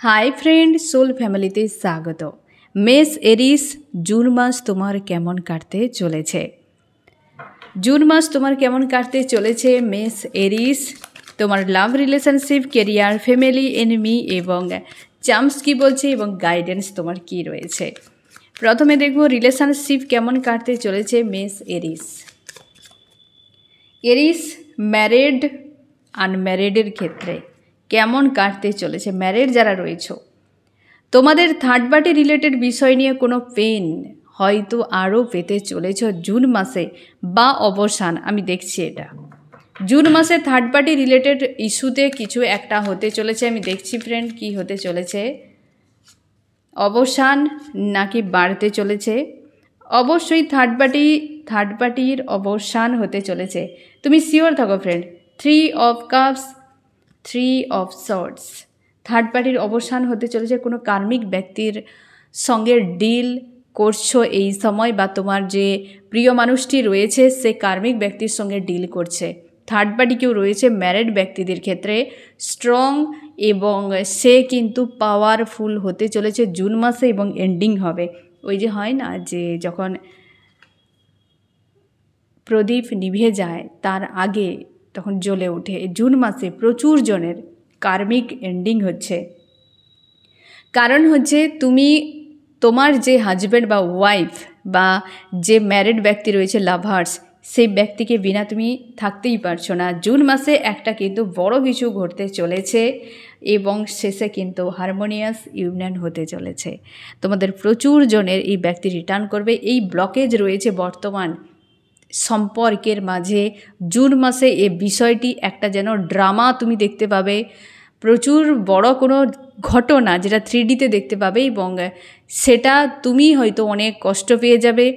High friend soul फैमिलीते स्वागत। मेष Eris जून मास तुम्हार केमन काटते चलेछे। जून मास तुम्हार केमन काटते चलेछे मेष एरिस। तुम्हार लाभ रिलेशनशिप कैरियर फैमिली एनिमी एवं चाम्स की बोलछे एवं गाइडेंस तुम्हार की रयेछे। प्रथमे देखबो रिलेशनशिप केमन काटते चलेछे मेष एरिस। एरिस मैरिड आनम्यारिडेर क्षेत्रे केमन काटते चलेछे। मैरिड जारा रयेछो तोमादेर थार्ड पार्टी रिलेटेड विषय निये कोनो पेन हयतो आरो पेते चलेछो जून मासे बा अवसान। आमी देखछि एटा जून मासे थार्ड पार्टी रिलेटेड इस्यूते किछु एकटा होते चलेछे। आमी देखछि फ्रेंड कि होते चलेछे, अवसान नाकि बाड़ते चलेछे। अवश्यई थार्ड पार्टिर अवसान होते चलेछे। तुमी सियोर थाको friend. 3 of cups 3 of swords third पार्टिर अवसान होते चलेछे। कोनो कार्मिक व्यक्तिर संगे डिल करछो एई समय बा तोमार जे प्रिय मानुषटी रयेछे से कार्मिक व्यक्तिर संगे डिल करछे। थार्ड पार्टी केउ रयेछे मैरिड व्यक्तिदेर क्षेत्रे स्ट्रंग एवं से किन्तु पावरफुल होते चलेछे जून मासे एवं एंडिंग होबे। ओई जे हय ना जे जखन प्रदीप निभे जाए तार आगे तखन ज्वले उठे। जून मासे प्रचुर जनेर कार्मिक एंडिंग होच्छे। कारण होच्छे तुमी तोमार जे हाजबैंड बा वाइफ बा जे मैरिड व्यक्ति रयेछे लाभार्स सेई व्यक्तिके बिना तुमी थाकतेई पारछो ना। जून मासे एकटा किन्तु बड़ो किछु घटते चलेछे एवं शेषे किन्तु हारमोनियास यूनियन होते चलेछे। तोमादेर प्रचुर जनेर एई व्यक्ति रिटार्न करबे। एई ब्लकेज रयेछे बर्तमान सम्पर्केर माझे जून मासे ए विषयटी एकटा जेन ड्रामा तुमी देखते पाबे। प्रचुर बड़ो कोनो घटना जेटा 3D ते देखते पाबे एबं सेटा तुमी हयतो अनेक कष्ट पेये जाबे।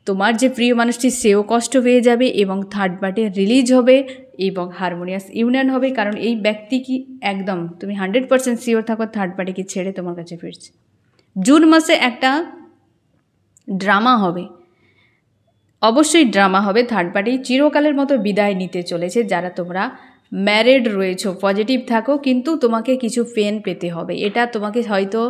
तोमार जे प्रिय मानुषटी सेओ कष्ट पेये जाबे एबं थार्ड पार्टी रिलीज होबे एबं हारमोनियास यूनियन होबे। कारण एई व्यक्ति की एकदम तुमी 100% सियोर थाको थार्ड पार्टी के छेड़े तोमार काछे फिरछे। जून मासे एकटा ड्रामा होबे, अवश्यई ड्रामा होबे। थार्ड पार्टी चिरकालेर मतो विदाय निते चलेछे। जारा तोमरा मैरिड रयेछो पजिटिव थाको किन्तु तोमाके किछु पेन पेते होबे। एटा तोमाके हयतो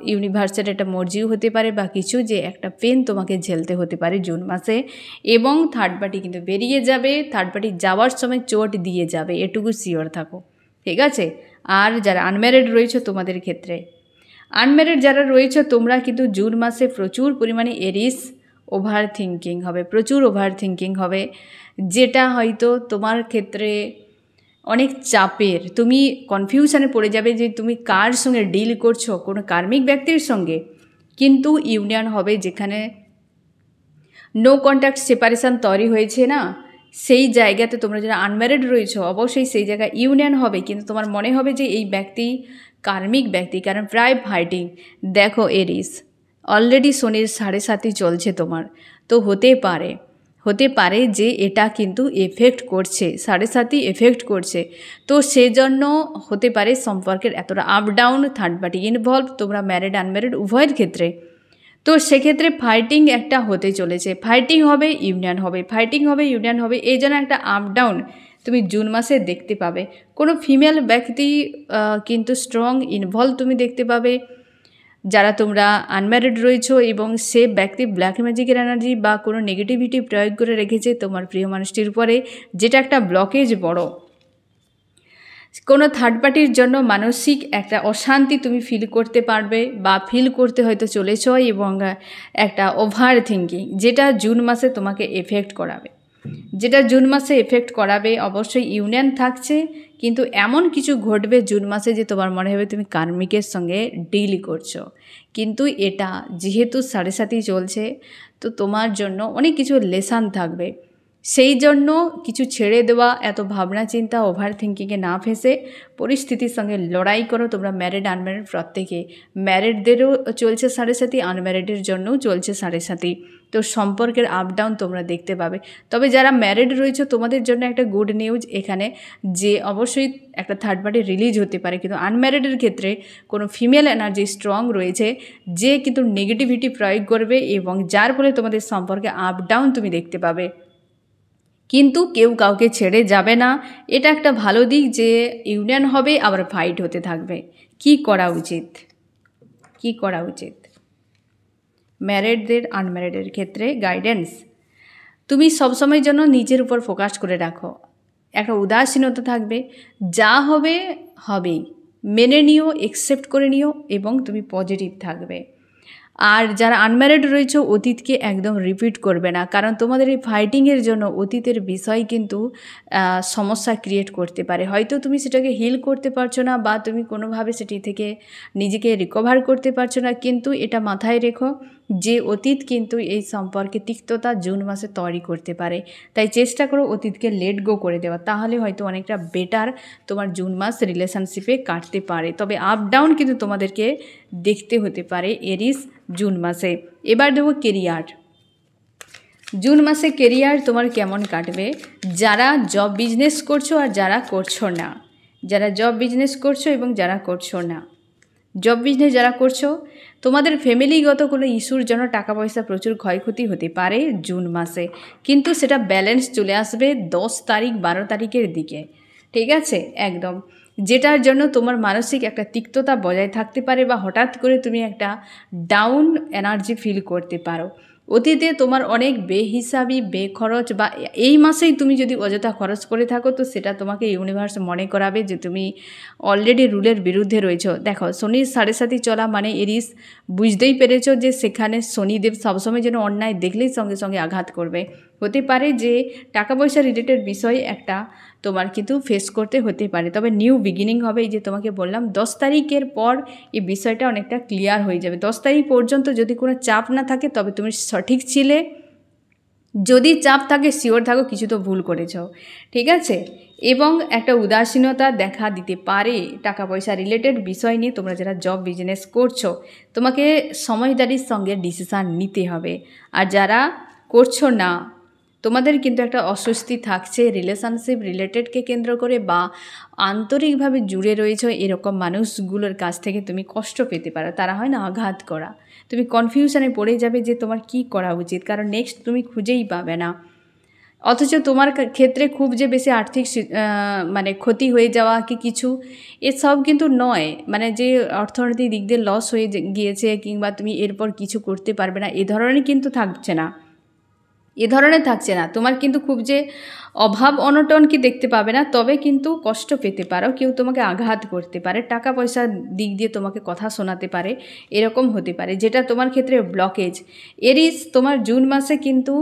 यूनिभार्सेर एटा मर्जिও होते पारे बा किछु जे एकटा पेन तोमाके झेलते होते पारे जून मासे एबं थार्ड पार्टी किन्तु बेरिये जाबे। थार्ड पार्टी जाওয়ার समय चोट दिये जाबे एटुकु सियोर थाको, ठीक आछे। आर जारा आनम्यारिड रयेछो तोमादेर क्षेत्रे आनम्यारिड जारा रयेछो तोमरा किन्तु जून मासे प्रचुर परिमाणे एरिस ओभार थिंकिंग होबे। प्रचुर ओभार थिंकिंग होबे जेटा हयतो तोमार क्षेत्रे अनेक चापेर। तुमी कनफिउशने पड़े जाबे जे तुमी कार संगे डिल करछो, कोनो कार्मिक व्यक्तिर संगे किन्तु यूनियन होबे जेखाने नो कन्टैक्ट सेपारेशन तैरी हयेछे ना सेई जायगाते तोमरा जारा आनम्यारिड रयेछो अवश्यई सेई जायगाय यूनियन होबे। किन्तु तोमार मने होबे जे एई व्यक्ति कार्मिक व्यक्ति, कारण प्राय फाइटिंग। देखो एरिस अलरेडी शनिर 7.5 चलছে তোমার, তো হতে পারে যে এটা কিন্তু এফেক্ট করছে 7.5 এফেক্ট করছে। তো সেজন্য হতে পারে সম্পর্কের এতটা up down, third party involve, তোমরা ম্যারিড আনম্যারিড উভয়ের ক্ষেত্রে। তো সেক্ষেত্রে ফাইটিং একটা হতে চলেছে। ফাইটিং হবে ইউনিয়ন হবে, ফাইটিং হবে ইউনিয়ন হবে, এই জন্য একটা আপ ডাউন তুমি জুন মাসে দেখতে পাবে। কোনো ফিমেল ব্যক্তি কিন্তু স্ট্রং ইনভলভ তুমি দেখতে পাবে। যারা তোমরা আনম্যারিড রয়েছো এবং সে ব্যক্তি ব্ল্যাক ম্যাজিকের এনার্জি বা কোনো নেগেটিভিটি প্রয়োগ করে রেখেছে তোমার প্রিয় মানুষটির উপরে, যেটা একটা ব্লকেজ বড়। কোনো থার্ড পার্টির জন্য মানসিক একটা অশান্তি তুমি ফিল করতে পারবে বা ফিল করতে হয়তো চলেছ এবং একটা ওভার থিঙ্কিং যেটা জুন মাসে তোমাকে এফেক্ট করাবে। অবশ্যই ইউনিয়ন থাকছে কিন্তু এমন কিছু ঘটবে জুন মাসে যে তোমার মনে হবে তুমি কার্মিকের সঙ্গে ডিল করছো। কিন্তু এটা যেহেতু 7.5 চলছে তো তোমার জন্য অনেক কিছু লেসন থাকবে। সেই জন্য কিছু ছেড়ে দেওয়া, এত ভাবনা চিন্তা ওভার থিঙ্কিংয়ে না ফেসে পরিস্থিতির সঙ্গে লড়াই করো। তোমরা ম্যারিড আনম্যারিড প্রত্যেকে, ম্যারিডদেরও চলছে 7.5, আনম্যারিডের জন্যও চলছে 7.5। তো সম্পর্কের আপ ডাউন তোমরা দেখতে পাবে। তবে যারা ম্যারিড রয়েছে তোমাদের জন্য একটা গুড নিউজ এখানে, যে অবশ্যই একটা থার্ড পার্টি রিলিজ হতে পারে। কিন্তু আনম্যারিডের ক্ষেত্রে কোনো ফিমেল এনার্জি স্ট্রং রয়েছে যে কিন্তু নেগেটিভিটি প্রয়োগ করবে এবং যার ফলে তোমাদের সম্পর্কে আপ ডাউন তুমি দেখতে পাবে। কিন্তু কেউ কাউকে ছেড়ে যাবে না, এটা একটা ভালো দিক যে ইউনিয়ন হবে আবার ফাইট হতে থাকবে। কি করা উচিত, কি করা উচিত? ম্যারিডদের আনম্যারিডের ক্ষেত্রে গাইডেন্স, তুমি সবসময় যেন নিজের উপর ফোকাস করে রাখো। একটা উদাসীনতা থাকবে, যা হবে হবেই, মেনে নিও, একসেপ্ট করে নিও এবং তুমি পজিটিভ থাকবে। আর যারা আনম্যারিড রয়েছে অতীতকে একদম রিপিট করবে না, কারণ তোমাদের এই ফাইটিংয়ের জন্য অতীতের বিষয় কিন্তু সমস্যা ক্রিয়েট করতে পারে। হয়তো তুমি সেটাকে হিল করতে পারছো না বা তুমি কোনোভাবে সেটি থেকে নিজেকে রিকভার করতে পারছো না, কিন্তু এটা মাথায় রেখো যে অতীত কিন্তু এই সম্পর্কে তিক্ততা জুন মাসে তৈরি করতে পারে। তাই চেষ্টা করো অতীতকে লেট গো করে দেওয়া, তাহলে হয়তো অনেকটা বেটার তোমার জুন মাস রিলেশনশিপে কাটতে পারে। তবে আপ ডাউন কিন্তু তোমাদেরকে দেখতে হতে পারে এরিস জুন মাসে। এবার দেখো কেরিয়ার, জুন মাসে কেরিয়ার তোমার কেমন কাটবে। যারা জব বিজনেস করছো আর যারা করছো না, যারা জব বিজনেস করছো এবং যারা করছো না, জব বিজনেস যারা করছো তোমাদের ফ্যামিলিগত কোনো ইস্যুর জন্য টাকা পয়সা প্রচুর ক্ষয়ক্ষতি হতে পারে জুন মাসে, কিন্তু সেটা ব্যালেন্স চলে আসবে 10 তারিখ 12 তারিখের দিকে, ঠিক আছে? একদম, যেটার জন্য তোমার মানসিক একটা তিক্ততা বজায় থাকতে পারে বা হঠাৎ করে তুমি একটা ডাউন এনার্জি ফিল করতে পারো। অতীতে তোমার অনেক বেহিসাবি বেখরচ বা এই মাসেই তুমি যদি অযথা খরচ করে থাকো তো সেটা তোমাকে ইউনিভার্স মনে করাবে যে তুমি অলরেডি রুলের বিরুদ্ধে রয়েছো। দেখো শনির 7.5 চলা মানে এরিস বুঝতেই পেরেছো যে সেখানে শনিদেব সবসময় যেন অন্যায় দেখলেই সঙ্গে সঙ্গে আঘাত করবে। হতে পারে যে টাকা পয়সা রিলেটেড বিষয় একটা তোমার কিন্তু ফেস করতে হতে পারে, তবে নিউ বিগিনিং হবে। এই যে তোমাকে বললাম 10 তারিখের পর এই বিষয়টা অনেকটা ক্লিয়ার হয়ে যাবে। 10 তারিখ পর্যন্ত যদি কোনো চাপ না থাকে তবে তুমি সঠিক ছিলে, যদি চাপ থাকে শিওর থাকো কিছু তো ভুল করেছ, ঠিক আছে? এবং একটা উদাসীনতা দেখা দিতে পারে টাকা পয়সা রিলেটেড বিষয় নিয়ে। তোমরা যারা জব বিজনেস করছো তোমাকে সমঝদারির সঙ্গে ডিসিশান নিতে হবে, আর যারা করছো না তোমাদের কিন্তু একটা অস্বস্তি থাকছে রিলেশনশিপ রিলেটেডকে কেন্দ্র করে বা আন্তরিকভাবে জুড়ে রয়েছে এরকম মানুষগুলোর কাছ থেকে তুমি কষ্ট পেতে পারো। তারা হয় না আঘাত করা, তুমি কনফিউশনে পড়ে যাবে যে তোমার কি করা উচিত, কারণ নেক্সট তুমি খুঁজেই পাবে না। অথচ তোমার ক্ষেত্রে খুব যে বেশি আর্থিক মানে ক্ষতি হয়ে যাওয়া কি কিছু এসব কিন্তু নয়, মানে যে অর্থনৈতিক দিক দিয়ে লস হয়ে গিয়েছে কিংবা তুমি এরপর কিছু করতে পারবে না এ ধরনের কিন্তু থাকছে না, এ ধরনের থাকছে না। তোমার কিন্তু খুব যে অভাব অনটন কি দেখতে পাবে না, তবে কিন্তু কষ্ট পেতে পারো, কেউ তোমাকে আঘাত করতে পারে, টাকা পয়সার দিক দিয়ে তোমাকে কথা শোনাতে পারে, এরকম হতে পারে যেটা তোমার ক্ষেত্রে ব্লকেজ। এরিস তোমার জুন মাসে কিন্তু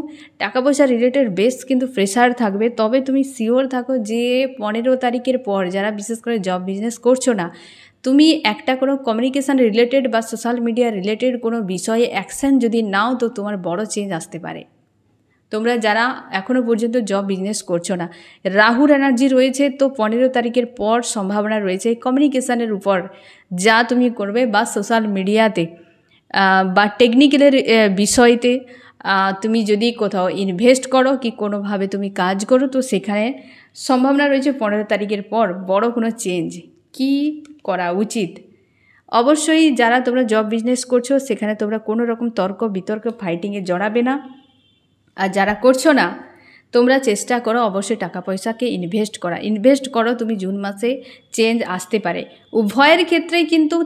টাকা পয়সা রিলেটেড বেশ কিন্তু প্রেশার থাকবে, তবে তুমি শিওর থাকো যে 15 তারিখের পর যারা বিশেষ করে জব বিজনেস করছো না তুমি একটা কোনো কমিউনিকেশান রিলেটেড বা সোশ্যাল মিডিয়া রিলেটেড কোনো বিষয়ে অ্যাকশান যদি নাও তো তোমার বড় চেঞ্জ আসতে পারে। তোমরা যারা এখনও পর্যন্ত জব বিজনেস করছো না, রাহুর এনার্জি রয়েছে, তো 15 তারিখের পর সম্ভাবনা রয়েছে কমিউনিকেশানের উপর যা তুমি করবে বা সোশ্যাল মিডিয়াতে বা টেকনিক্যালের বিষয়তে তুমি যদি কোথাও ইনভেস্ট করো কি কোনোভাবে তুমি কাজ করো তো সেখানে সম্ভাবনা রয়েছে 15 তারিখের পর বড় কোনো চেঞ্জ। কি করা উচিত? অবশ্যই যারা তোমরা জব বিজনেস করছো সেখানে তোমরা কোনো রকম তর্ক বিতর্ক ফাইটিংয়ে জড়াবে না, আর যারা করছো না তোমরা চেষ্টা করো অবশ্যই টাকা পয়সাকে ইনভেস্ট করো। তুমি জুন মাসে চেঞ্জ আসতে পারে। উভয়ের ক্ষেত্রেই কিন্তু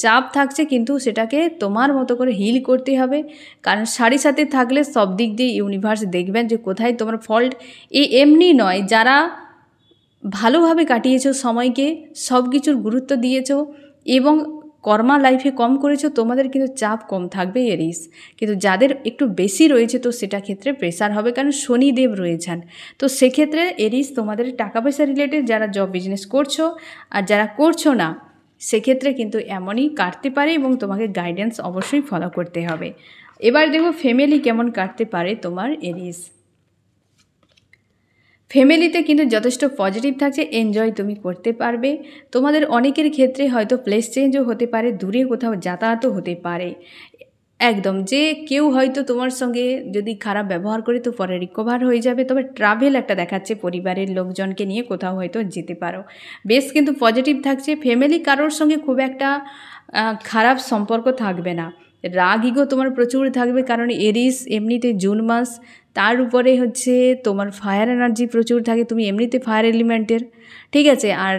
চাপ থাকছে কিন্তু সেটাকে তোমার মতো করে হিল করতে হবে, কারণ সাড়ে সাথে থাকলে সব দিক দিয়ে ইউনিভার্স দেখবেন যে কোথায় তোমার ফল্ট। এমনি নয়, যারা ভালোভাবে কাটিয়েছো সময়কে, সব কিছুর গুরুত্ব দিয়েছো এবং কর্মা লাইফে কম করেছো তোমাদের কিন্তু চাপ কম থাকবে এরিস, কিন্তু যাদের একটু বেশি রয়েছে তো সেটা ক্ষেত্রে প্রেসার হবে, কারণ শনিদেব রয়েছেন। তো সেক্ষেত্রে এরিস তোমাদের টাকা পয়সা রিলেটেড যারা জব বিজনেস করছো আর যারা করছো না সেক্ষেত্রে কিন্তু এমনই কাটতে পারে এবং তোমাকে গাইডেন্স অবশ্যই ফলো করতে হবে। এবার দেখো ফ্যামিলি কেমন কাটতে পারে তোমার এরিস। ফ্যামিলিতে কিন্তু যথেষ্ট পজিটিভ থাকছে, এনজয় তুমি করতে পারবে। তোমাদের অনেকের ক্ষেত্রে হয়তো প্লেস চেঞ্জও হতে পারে, দূরে কোথাও যাতায়াতও হতে পারে। একদম যে কেউ হয়তো তোমার সঙ্গে যদি খারাপ ব্যবহার করে তো পরে রিকভার হয়ে যাবে, তবে ট্রাভেল একটা দেখাচ্ছে, পরিবারের লোকজনকে নিয়ে কোথাও হয়তো যেতে পারো। বেশ কিন্তু পজিটিভ থাকছে। ফ্যামিলি কারোর সঙ্গে খুব একটা খারাপ সম্পর্ক থাকবে না, রাগ ইগো তোমার প্রচুর থাকবে, কারণ এরিস এমনিতে জুন মাস, তার উপরে হচ্ছে তোমার ফায়ার এনার্জি প্রচুর থাকে, তুমি এমনিতে ফায়ার এলিমেন্টের, ঠিক আছে। আর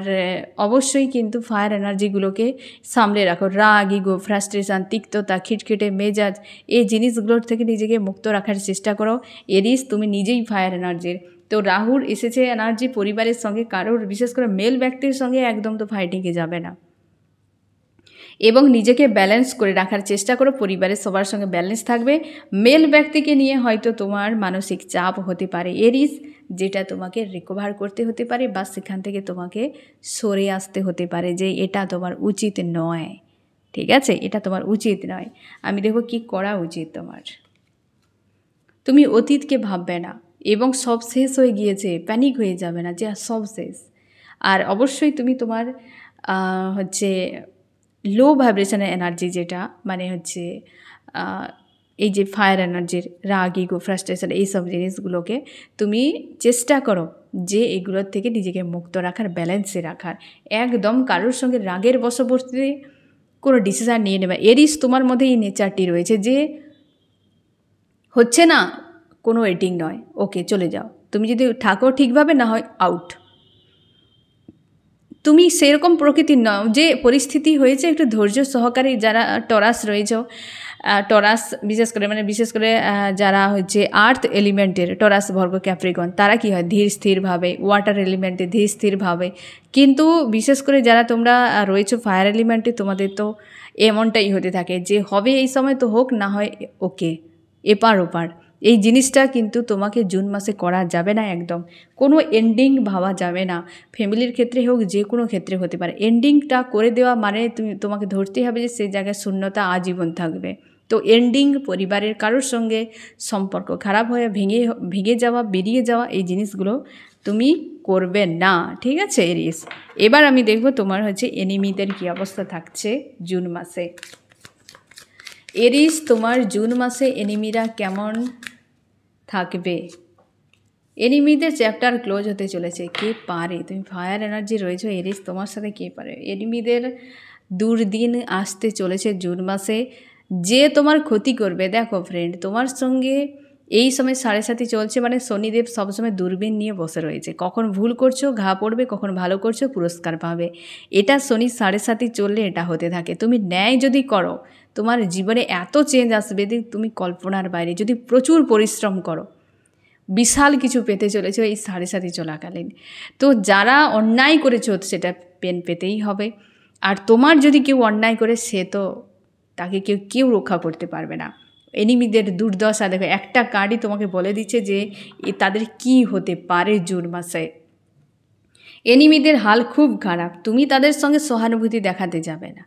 অবশ্যই কিন্তু ফায়ার এনার্জিগুলোকে সামলে রাখো। রাগ ইগো, ফ্রাস্ট্রেশন, তিক্ততা, খিটখিটে মেজাজ, এই জিনিসগুলোর থেকে নিজেকে মুক্ত রাখার চেষ্টা করো। এরিস তুমি নিজেই ফায়ার এনার্জির। তো রাহুর এসেছে এনার্জি পরিবারের সঙ্গে, কারোর বিশেষ করে মেল ব্যক্তির সঙ্গে একদম তো ফাইটিংয়ে যাবে না, এবং নিজেকে ব্যালেন্স করে রাখার চেষ্টা করো। পরিবারের সবার সঙ্গে ব্যালেন্স থাকবে। মেল ব্যক্তিকে নিয়ে হয়তো তোমার মানসিক চাপ হতে পারে এরিস, যেটা তোমাকে রিকভার করতে হতে পারে, বা সেখান থেকে তোমাকে সরে আসতে হতে পারে, যে এটা তোমার উচিত নয়, ঠিক আছে, এটা তোমার উচিত নয়। আমি দেখব কি করা উচিত তোমার। তুমি অতীতকে ভাববে না, এবং সব শেষ হয়ে গিয়েছে প্যানিক হয়ে যাবে না যে সব শেষ। আর অবশ্যই তুমি তোমার হচ্ছে লো ভাইব্রেশনের এনার্জি, যেটা মানে হচ্ছে এই যে ফায়ার এনার্জির রাগ ইগো ফ্রাস্ট্রেশন, এইসব জিনিসগুলোকে তুমি চেষ্টা করো যে এগুলোর থেকে নিজেকে মুক্ত রাখার, ব্যালেন্সে রাখার। একদম কারোর সঙ্গে রাগের বশবর্তীতে কোনো ডিসিশান নিয়ে নেবে। এরিস তোমার মধ্যে এই নেচারটি রয়েছে যে হচ্ছে না, কোনো ওয়েটিং নয়, ওকে চলে যাও, তুমি যদি থাকো ঠিকভাবে, না হয় আউট। তুমি সেরকম প্রকৃতির নও যে পরিস্থিতি হয়েছে একটু ধৈর্য সহকারে। যারা টরাস রয়েছে, টরাস বিশেষ করে যারা হচ্ছে আর্থ এলিমেন্টের, টরাস ভর্গ ক্যাপ্রিকন, তারা কি হয় ধীর স্থিরভাবে, ওয়াটার এলিমেন্টে ধীর স্থিরভাবে। কিন্তু বিশেষ করে যারা তোমরা রয়েছো ফায়ার এলিমেন্টে, তোমাদের তো এমনটাই হতে থাকে যে হবে এই সময় তো হোক, না হয় ওকে, এপার ওপার। এই জিনিসটা কিন্তু তোমাকে জুন মাসে করা যাবে না একদম। কোনো এন্ডিং ভাবা যাবে না, ফ্যামিলির ক্ষেত্রে হোক, যে কোনো ক্ষেত্রে হতে পারে। এন্ডিংটা করে দেওয়া মানে তোমাকে ধরতেই হবে যে সেই জায়গায় শূন্যতা আজীবন থাকবে। তো এন্ডিং, পরিবারের কারোর সঙ্গে সম্পর্ক খারাপ হয়ে ভেঙে যাওয়া, বেরিয়ে যাওয়া, এই জিনিসগুলো তুমি করবে না, ঠিক আছে এরিস। এবার আমি দেখব তোমার হচ্ছে এনিমিদের কী অবস্থা থাকছে জুন মাসে। এরিস তোমার জুন মাসে এনিমিরা কেমন থাকবে। এনিমিদের চ্যাপ্টার ক্লোজ হতে চলেছে। কে পারে, তুমি ফায়ার এনার্জি রয়েছে এরিস, তোমার সাথে কে পারে। এনিমিদের দুর্দিন আসতে চলেছে জুন মাসে, যে তোমার ক্ষতি করবে। দেখো ফ্রেন্ড, তোমার সঙ্গে এই সময় 7.5 চলছে, মানে শনিদেব সবসময় দূরবীন নিয়ে বসে রয়েছে। কখন ভুল করছো ঘা পড়বে, কখন ভালো করছো পুরস্কার পাবে। এটা শনি 7.5 চললে এটা হতে থাকে। তুমি ন্যায় যদি করো, তোমার জীবনে এত চেঞ্জ আসবে যে তুমি কল্পনার বাইরে। যদি প্রচুর পরিশ্রম করো, বিশাল কিছু পেতে চলেছে এই 7.5 চলাকালীন। তো যারা অন্যায় করেছো সেটা পেতেই হবে। আর তোমার যদি কেউ অন্যায় করে, সে তো তাকে কেউ রক্ষা করতে পারবে না। এনিমিদের দুর্দশা দেখো, একটা কার্ডই তোমাকে বলে দিচ্ছে যে তাদের কি হতে পারে জুন মাসে। এনিমিদের হাল খুব খারাপ। তুমি তাদের সঙ্গে সহানুভূতি দেখাতে যাবে না,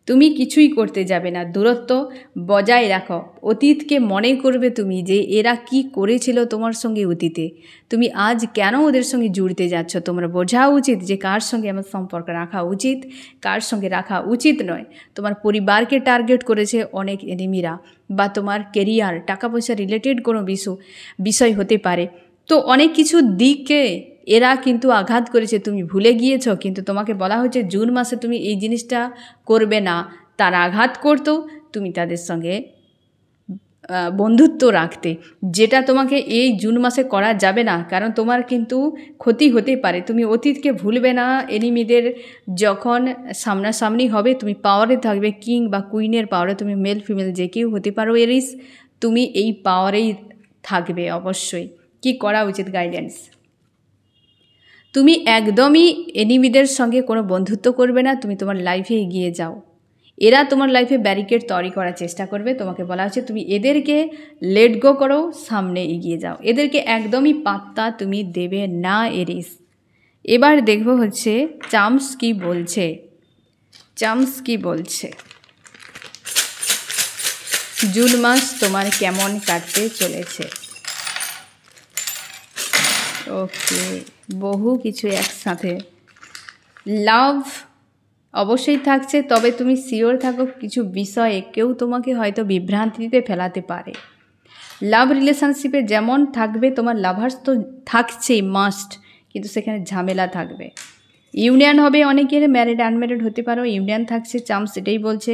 তুমি কিছুই করতে যাবে না, দূরত্ব বজায় রাখো। অতীতকে মনে করবে তুমি যে এরা কি করেছিল তোমার সঙ্গে অতীতে, তুমি আজ কেন ওদের সঙ্গে জুড়তে যাচ্ছ। তোমার বোঝা উচিত যে কার সঙ্গে আমার সম্পর্ক রাখা উচিত, কার সঙ্গে রাখা উচিত নয়। তোমার পরিবারকে টার্গেট করেছে অনেক এনিমিরা, বা তোমার কেরিয়ার, টাকা পয়সা রিলেটেড কোনো বিষয় হতে পারে। তো অনেক কিছু দিকে এরা কিন্তু আঘাত করেছে, তুমি ভুলে গিয়েছো। কিন্তু তোমাকে বলা হয়েছে জুন মাসে তুমি এই জিনিসটা করবে না। তারা আঘাত করতো, তুমি তাদের সঙ্গে বন্ধুত্ব রাখতে, যেটা তোমাকে এই জুন মাসে করা যাবে না, কারণ তোমার কিন্তু ক্ষতি হতে পারে। তুমি অতীতকে ভুলবে না। এনিমিদের যখন সামনাসামনি হবে, তুমি পাওয়ারে থাকবে, কিং বা কুইনের পাওয়ারে, তুমি মেল ফিমেল যে কেউ হতে পারো এরিস, তুমি এই পাওয়ারেই থাকবে অবশ্যই। কি করা উচিত গাইডেন্স। তুমি একদমই এনিমিদের সঙ্গে কোনো বন্ধুত্ব করবে না, তুমি তোমার লাইফে এগিয়ে যাও। এরা তোমার লাইফে ব্যারিকেড তৈরি করার চেষ্টা করবে, তোমাকে বলা হচ্ছে তুমি এদেরকে লেট গো করো, সামনে এগিয়ে যাও। এদেরকে একদমই পাত্তা তুমি দেবে না এরিস। এবার দেখব হচ্ছে চার্মস কি বলছে। চার্মস কি বলছে জুন মাস তোমার কেমন কাটতে চলেছে। ওকে, বহু কিছু একসাথে। লাভ অবশ্যই থাকছে, তবে তুমি শিওর থাকো কিছু বিষয়ে কেউ তোমাকে হয়তো বিভ্রান্তিতে ফেলাতে পারে। লাভ রিলেশনশিপে যেমন থাকবে, তোমার লাভার্স তো থাকছেই মাস্ট, কিন্তু সেখানে ঝামেলা থাকবে। ইউনিয়ন হবে অনেকের, ম্যারিড আনম্যারিড হতে পারো, ইউনিয়ন থাকছে চার্মস এটাই বলছে।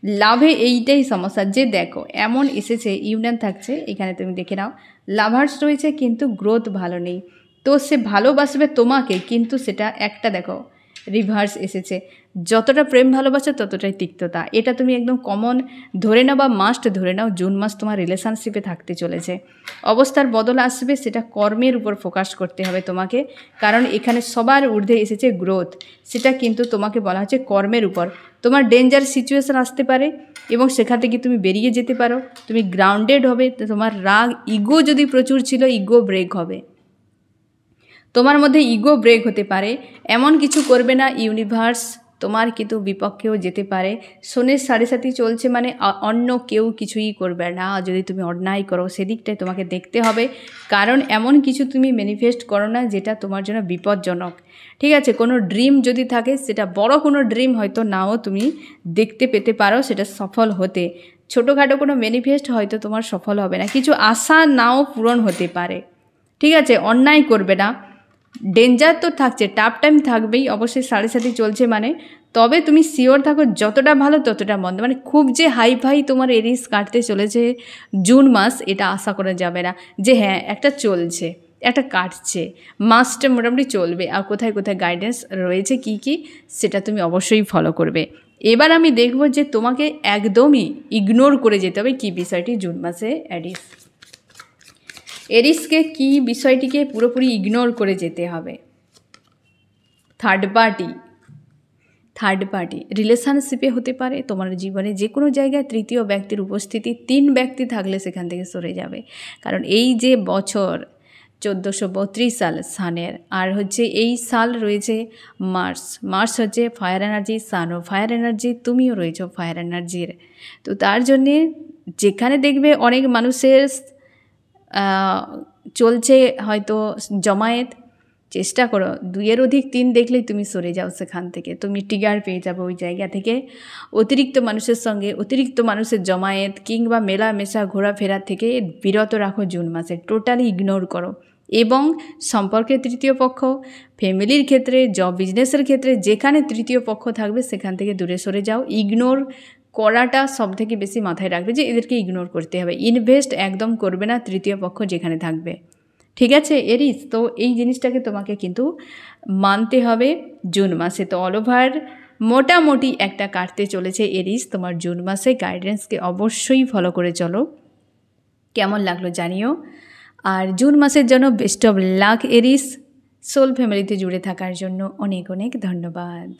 লাভে এইটাই সমস্যা যে দেখো এমন এসেছে ইউনিয়ন থাকছে, এখানে তুমি দেখে নাও লাভার্স রয়েছে কিন্তু গ্রোথ ভালো নেই। তো সে ভালোবাসবে তোমাকে, কিন্তু সেটা একটা দেখো রিভার্স এসেছে। যতটা প্রেম ভালোবাসে ততটাই তিক্ততা, এটা তুমি একদম কমন ধরে নাও বা মাস্ট ধরে নাও। জুন মাস তোমার রিলেশনশিপে থাকতে চলেছে, অবস্থার বদল আসবে, সেটা কর্মের উপর ফোকাস করতে হবে তোমাকে, কারণ এখানে সবার ঊর্ধ্বে এসেছে গ্রোথ, সেটা কিন্তু তোমাকে বলা হচ্ছে কর্মের উপর। তোমার ডেঞ্জার সিচুয়েশান আসতে পারে এবং সেখান থেকে তুমি বেরিয়ে যেতে পারো, তুমি গ্রাউন্ডেড হবে। তোমার রাগ ইগো যদি প্রচুর ছিল, ইগো ব্রেক হবে, তোমার মধ্যে ইগো ব্রেক হতে পারে। এমন কিছু করবে না ইউনিভার্স তোমার কিন্তু বিপক্ষেও যেতে পারে। শনির 7.5 চলছে মানে অন্য কেউ কিছুই করবে না যদি তুমি অন্যায় করো, সেদিকটাই তোমাকে দেখতে হবে, কারণ এমন কিছু তুমি ম্যানিফেস্ট করো না যেটা তোমার জন্য বিপজ্জনক। ঠিক আছে, কোনো ড্রিম যদি থাকে, সেটা বড় কোনো ড্রিম হয়তো নাও তুমি দেখতে পেতে পারো সেটা সফল হতে, ছোটোখাটো কোনো ম্যানিফেস্ট হয়তো তোমার সফল হবে না, কিছু আশা নাও পূরণ হতে পারে। ঠিক আছে, অন্যায় করবে না, ডেঞ্জার তো থাকছে, টাফ টাইম থাকবেই অবশ্যই, 7.5 চলছে মানে, তবে তুমি শিওর থাকো যতটা ভালো ততটা মন্দ, মানে খুব যে হাই ফাই তোমার এরিস কাটতে চলেছে জুন মাস, এটা আশা করা যাবে না যে হ্যাঁ একটা চলছে একটা কাটছে, মাসটা মোটামুটি চলবে। আর কোথায় কোথায় গাইডেন্স রয়েছে কি কি, সেটা তুমি অবশ্যই ফলো করবে। এবার আমি দেখব যে তোমাকে একদমই ইগনোর করে যেতে হবে কী বিষয়টি জুন মাসে এরিসকে কি বিষয়টিকে পুরোপুরি ইগনোর করে যেতে হবে। থার্ড পার্টি রিলেশনশিপে হতে পারে, তোমার জীবনে যে কোনো জায়গায় তৃতীয় ব্যক্তির উপস্থিতি, 3 ব্যক্তি থাকলে সেখান থেকে সরে যাবে, কারণ এই যে বছর 1432 সাল সানের, আর হচ্ছে এই সাল রয়েছে মার্স হচ্ছে ফায়ার এনার্জি, সানও ফায়ার এনার্জি, তুমিও রয়েছো ফায়ার এনার্জির। তো তার জন্যে যেখানে দেখবে অনেক মানুষের চলছে হয়তো জমায়েত, চেষ্টা করো 2-এর অধিক 3 দেখলেই তুমি সরে যাও সেখান থেকে, তুমি ট্রিগার পেয়ে যাবে ওই জায়গা থেকে। অতিরিক্ত মানুষের সঙ্গে অতিরিক্ত মানুষের জমায়েত কিংবা মেলামেশা ঘোরাফেরা থেকে বিরত রাখো জুন মাসে, টোটালি ইগনোর করো। এবং সম্পর্কের তৃতীয় পক্ষ, ফ্যামিলির ক্ষেত্রে, জব বিজনেসের ক্ষেত্রে যেখানে তৃতীয় পক্ষ থাকবে সেখান থেকে দূরে সরে যাও। ইগনোর করাটা সবথেকে বেশি মাথায় রাখবে যে এদেরকে ইগনোর করতে হবে, ইনভেস্ট একদম করবে না তৃতীয় পক্ষ যেখানে থাকবে। ঠিক আছে এরিস, তো এই জিনিসটাকে তোমাকে কিন্তু মানতে হবে জুন মাসে। তো অল ওভার মোটামুটি একটা কাটতে চলেছে এরিস তোমার জুন মাসে, গাইডেন্সকে অবশ্যই ফলো করে চলো। কেমন লাগলো জানিও, আর জুন মাসের জন্য বেস্ট অফ লাক এরিস। সোল ফ্যামিলিতে জুড়ে থাকার জন্য অনেক অনেক ধন্যবাদ।